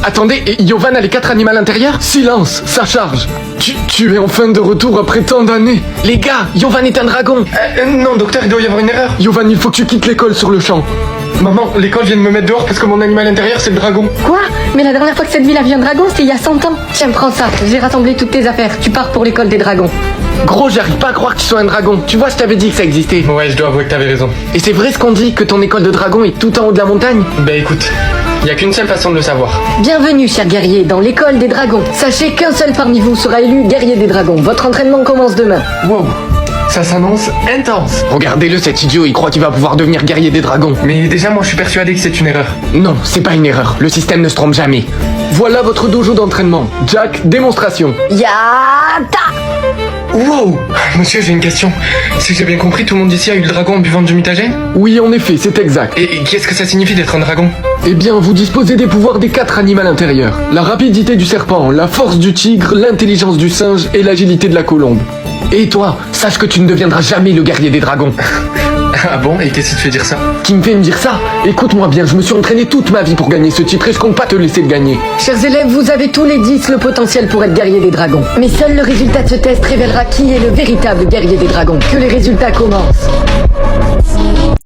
Attendez, et Yovan a les 4 animaux intérieurs? Silence, ça charge. Tu es enfin de retour après tant d'années. Les gars, Yovan est un dragon. Non, docteur, il doit y avoir une erreur. Yovan, il faut que tu quittes l'école sur le champ. Maman, l'école vient de me mettre dehors parce que mon animal intérieur, c'est le dragon. Quoi? Mais la dernière fois que cette ville a vu un dragon, c'était il y a 100 ans. Tiens, prends ça. J'ai rassemblé toutes tes affaires. Tu pars pour l'école des dragons. Gros, j'arrive pas à croire que tu sois un dragon. Tu vois, je t'avais dit que ça existait. Ouais, je dois avouer que t'avais raison. Et c'est vrai ce qu'on dit, que ton école de dragon est tout en haut de la montagne? Bah écoute, y a qu'une seule façon de le savoir. Bienvenue, cher guerrier, dans l'école des dragons. Sachez qu'un seul parmi vous sera élu guerrier des dragons. Votre entraînement commence demain. Wow, ça s'annonce intense. Regardez-le, cet idiot, il croit qu'il va pouvoir devenir guerrier des dragons. Mais déjà, moi, je suis persuadé que c'est une erreur. Non, c'est pas une erreur. Le système ne se trompe jamais. Voilà votre dojo d'entraînement. Jack, démonstration. Yata! Wow. Monsieur, j'ai une question. Si j'ai bien compris, tout le monde ici a eu le dragon en buvant du mutagène? Oui, en effet, c'est exact. Et qu'est-ce que ça signifie d'être un dragon? Eh bien, vous disposez des pouvoirs des 4 animaux intérieurs. La rapidité du serpent, la force du tigre, l'intelligence du singe et l'agilité de la colombe. Et toi, sache que tu ne deviendras jamais le guerrier des dragons. Ah bon? Et qu'est-ce qui te fait dire ça? Qui me fait me dire ça? Écoute-moi bien, je me suis entraîné toute ma vie pour gagner ce titre et je compte pas te laisser le gagner. Chers élèves, vous avez tous les 10 le potentiel pour être guerrier des dragons. Mais seul le résultat de ce test révélera qui est le véritable guerrier des dragons. Que les résultats commencent.